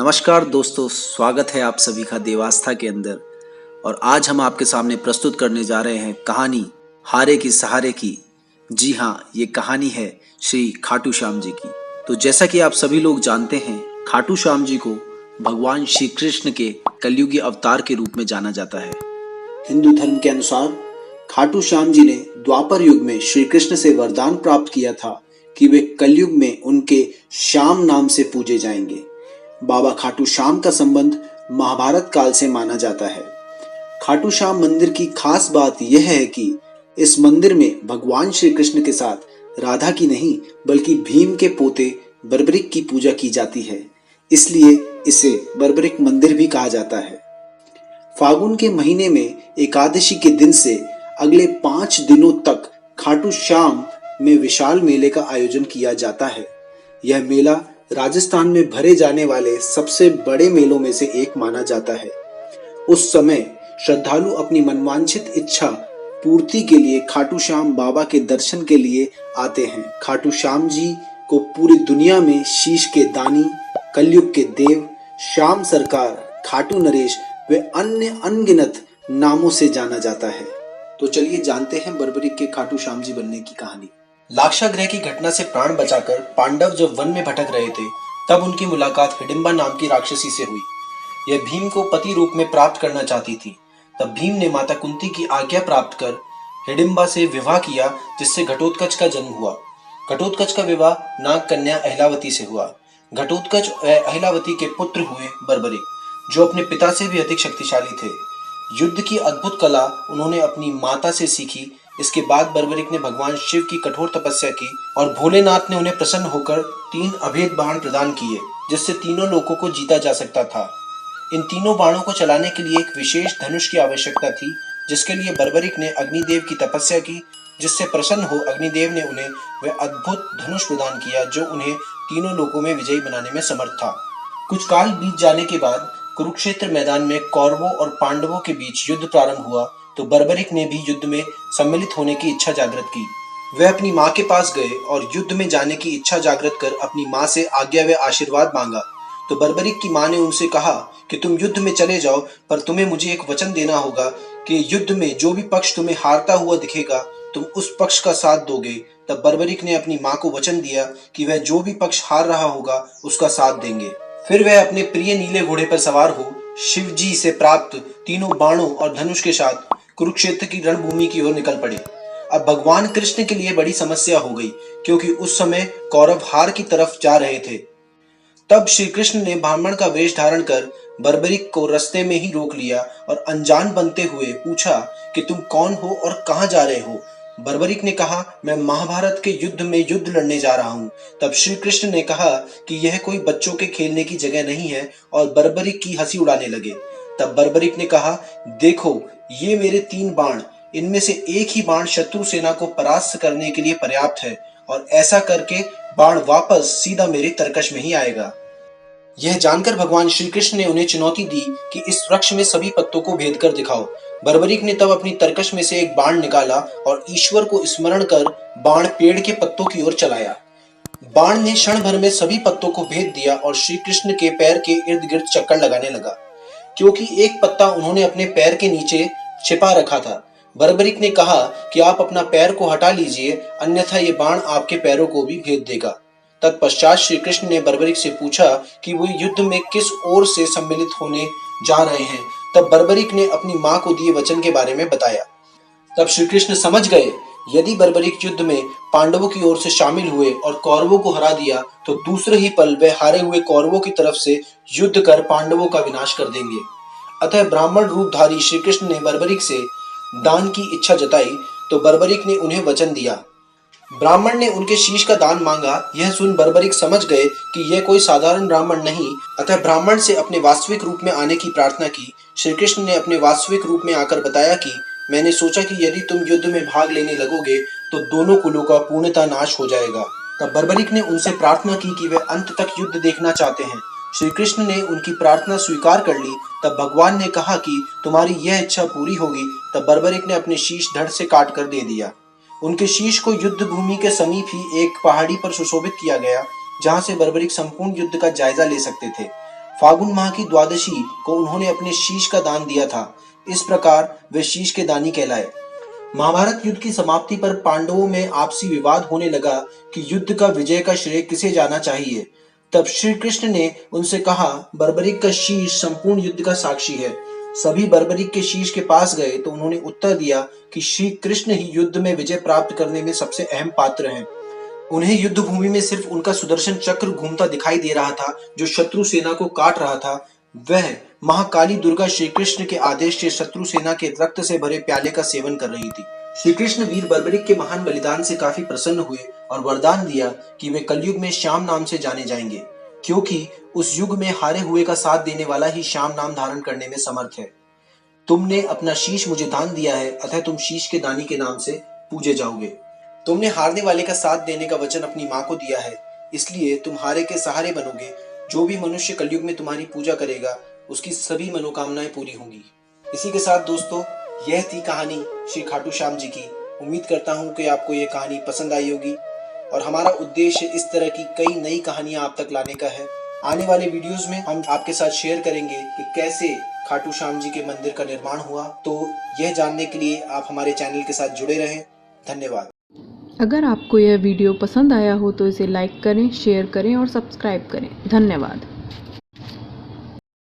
नमस्कार दोस्तों, स्वागत है आप सभी का देवास्था के अंदर। और आज हम आपके सामने प्रस्तुत करने जा रहे हैं कहानी हारे की सहारे की। जी हाँ, ये कहानी है श्री खाटू श्याम जी की। तो जैसा कि आप सभी लोग जानते हैं, खाटू श्याम जी को भगवान श्री कृष्ण के कलयुगी अवतार के रूप में जाना जाता है। हिंदू धर्म के अनुसार खाटू श्याम जी ने द्वापर युग में श्री कृष्ण से वरदान प्राप्त किया था कि वे कलयुग में उनके श्याम नाम से पूजे जाएंगे। बाबा खाटू श्याम का संबंध महाभारत काल से माना जाता है। खाटू श्याम मंदिर की खास बात यह है कि इस मंदिर में भगवान श्री कृष्ण के साथ राधा की नहीं बल्कि भीम के पोते बर्बरिक की पूजा की जाती है, इसलिए इसे बर्बरिक मंदिर भी कहा जाता है। फागुन के महीने में एकादशी के दिन से अगले 5 दिनों तक खाटू श्याम में विशाल मेले का आयोजन किया जाता है। यह मेला राजस्थान में भरे जाने वाले सबसे बड़े मेलों में से एक माना जाता है। उस समय श्रद्धालु अपनी मनवांछित इच्छा पूर्ति के लिए खाटू श्याम बाबा के दर्शन के लिए आते हैं। खाटू श्याम जी को पूरी दुनिया में शीश के दानी, कलयुग के देव, श्याम सरकार, खाटू नरेश व अन्य अनगिनत नामों से जाना जाता है। तो चलिए जानते हैं बर्बरिक के खाटू श्याम जी बनने की कहानी। लाक्षागृह की घटना से प्राण बचाकर पांडव जब वन में भटक रहे थे, तब उनकी मुलाकात हिडिंबा नाम की राक्षसी से हुई। यह भीम को पति रूप में प्राप्त करना चाहती थी। तब भीम ने माता कुंती की आज्ञा प्राप्त कर हिडिंबा से विवाह किया, जिससे घटोत्कच का जन्म हुआ। घटोत्कच का विवाह नाग कन्या अहिलावती से हुआ। घटोत्कच अहिलावती के पुत्र हुए बर्बरिक, जो अपने पिता से भी अधिक शक्तिशाली थे। युद्ध की अद्भुत कला उन्होंने अपनी माता से सीखी। इसके बाद बर्बरिक ने भगवान शिव की कठोर तपस्या की और भोलेनाथ ने उन्हें प्रसन्न होकर 3 अभेद बाण प्रदान किए, जिससे तीनों लोकों को जीता जा सकता था। इन तीनों बाणों को चलाने के लिए एक विशेष धनुष की आवश्यकता थी, जिसके लिए बर्बरिक ने अग्निदेव की तपस्या की। जिससे प्रसन्न हो अग्निदेव ने उन्हें वह अद्भुत धनुष प्रदान किया, जो उन्हें तीनों लोकों में विजयी बनाने में समर्थ था। कुछ काल बीत जाने के बाद कुरुक्षेत्र मैदान में कौरवों और पांडवों के बीच युद्ध प्रारंभ हुआ, तो बर्बरिक ने भी युद्ध में सम्मिलित होने की इच्छा जागृत की। वह अपनी माँ के पास गए और युद्ध में जाने की इच्छा जागृत कर अपनी माँ से आज्ञा व आशीर्वाद मांगा। तो बर्बरिक की माँ ने उनसे कहा कि तुम युद्ध में चले जाओ, पर तुम्हें मुझे एक वचन देना होगा कि युद्ध में जो भी पक्ष तुम्हें हारता हुआ दिखेगा, तुम उस पक्ष का साथ दोगे। तब बर्बरिक ने अपनी माँ को वचन दिया कि वह जो भी पक्ष हार रहा होगा उसका साथ देंगे। फिर वह अपने प्रिय नीले घोड़े पर सवार हो शिव जी से प्राप्त तीनों बाणों और धनुष के साथ कुरुक्षेत्र की रणभूमि की ओर निकल पड़े। अब भगवान कृष्ण के लिए बड़ी समस्या हो गई, क्योंकि उस समय कौरव हार की तरफ जा रहे थे। तब श्री कृष्ण ने ब्राह्मण का वेश धारण कर बर्बरिक को रास्ते में ही रोक लिया और अनजान बनते हुए पूछा कि तुम कौन हो और कहां जा रहे हो। बर्बरिक ने कहा, मैं महाभारत के युद्ध में युद्ध लड़ने जा रहा हूँ। तब श्री कृष्ण ने कहा कि यह कोई बच्चों के खेलने की जगह नहीं है, और बर्बरिक की हंसी उड़ाने लगे। तब बर्बरिक ने कहा, देखो ये मेरे 3 बाण, इनमें से एक ही बाण शत्रु सेना को परास्त करने के लिए पर्याप्त है, और ऐसा करके बाण वापस सीधा मेरे तरकश में ही आएगा। यह जानकर भगवान श्री कृष्ण ने उन्हें चुनौती दी कि इस वृक्ष में सभी पत्तों को भेद कर दिखाओ। बर्बरिक ने तब अपनी तरकश में से एक बाण निकाला और ईश्वर को स्मरण कर बाण पेड़ के पत्तों की ओर चलाया। बाण ने क्षण भर में सभी पत्तों को भेद दिया और श्री कृष्ण के पैर के इर्द गिर्द चक्कर लगाने लगा, क्योंकि एक पत्ता उन्होंने अपने पैर के नीचे छिपा रखा था। बर्बरिक ने कहा कि आप अपना पैर को हटा लीजिए, अन्यथा ये बाण आपके पैरों को भी भेद देगा। तत्पश्चात श्री कृष्ण ने बर्बरिक से पूछा कि वो युद्ध में किस ओर से सम्मिलित होने जा रहे हैं। तब बर्बरिक ने अपनी माँ को दिए वचन के बारे में बताया। तब श्री कृष्ण समझ गए, यदि बर्बरिक युद्ध में पांडवों की ओर से शामिल हुए और कौरवों को हरा दिया, तो दूसरे ही पल वे हारे हुए कौरवों की तरफ से युद्ध कर पांडवों का विनाश कर देंगे। अतः ब्राह्मण रूपधारी श्री कृष्ण ने बर्बरिक से दान की इच्छा जताई, तो बर्बरिक ने उन्हें वचन दिया। ब्राह्मण ने उनके शीश का दान मांगा। यह सुन बर्बरिक समझ गए कि यह कोई साधारण ब्राह्मण नहीं, अतः ब्राह्मण से अपने वास्तविक रूप में आने की प्रार्थना की। श्री कृष्ण ने अपने वास्तविक रूप में आकर बताया कि मैंने सोचा कि यदि तुम युद्ध में भाग लेने लगोगे तो दोनों कुलों का पूर्णतः नाश हो जाएगा। तब बर्बरिक ने उनसे प्रार्थना की कि वे अंत तक युद्ध देखना चाहते हैं। श्री कृष्ण ने उनकी प्रार्थना स्वीकार कर ली। तब भगवान ने कहा कि तुम्हारी यह इच्छा पूरी होगी। तब बर्बरिक ने अपने शीश धड़ से काट कर दे दिया। उनके शीश को युद्ध भूमि के समीप ही एक पहाड़ी पर सुशोभित किया गया, जहां से बर्बरिक संपूर्ण युद्ध का जायजा ले सकते थे। फागुन माह की द्वादशी को उन्होंने अपने शीश का दान दिया था। इस प्रकार वे शीश के दानी कहलाए। महाभारत युद्ध की समाप्ति पर पांडवों में आपसी विवाद होने लगा कि युद्ध का विजय का श्रेय किसे जाना चाहिए। तब श्री कृष्ण ने उनसे कहा, बर्बरिक का शीश संपूर्ण युद्ध का साक्षी है। सभी बर्बरिक के शीश के पास गए तो उन्होंने उत्तर दिया कि श्री कृष्ण ही युद्ध में विजय प्राप्त करने में सबसे अहम पात्र हैं। उन्हें युद्ध भूमि में सिर्फ उनका सुदर्शन चक्र घूमता दिखाई दे रहा था जो शत्रु सेना को काट रहा था। वह महाकाली दुर्गा श्री कृष्ण के आदेश से शत्रु सेना के रक्त से भरे प्याले का सेवन कर रही थी। श्री कृष्ण वीर बर्बरिक के महान बलिदान से काफी प्रसन्न हुए और वरदान दिया कि वे कलयुग में श्याम नाम से जाने जाएंगे, क्योंकि उस युग में हारे हुए का साथ देने वाला ही श्याम नाम धारण करने में समर्थ है। तुमने अपना शीश मुझे दान दिया है, अतः तुम शीश के दानी के नाम से पूजे जाओगे। तुमने हारने वाले का साथ देने का वचन अपनी माँ को दिया है, इसलिए तुम हारे के सहारे बनोगे। जो भी मनुष्य कलयुग में तुम्हारी पूजा करेगा उसकी सभी मनोकामनाएं पूरी होंगी। इसी के साथ दोस्तों, यह थी कहानी श्री खाटू श्याम जी की। उम्मीद करता हूँ कि आपको यह कहानी पसंद आई होगी और हमारा उद्देश्य इस तरह की कई नई कहानियां आप तक लाने का है। आने वाले वीडियोस में हम आपके साथ शेयर करेंगे कि कैसे खाटू श्याम जी के मंदिर का निर्माण हुआ। तो यह जानने के लिए आप हमारे चैनल के साथ जुड़े रहें। धन्यवाद। अगर आपको यह वीडियो पसंद आया हो तो इसे लाइक करें, शेयर करें और सब्सक्राइब करें। धन्यवाद।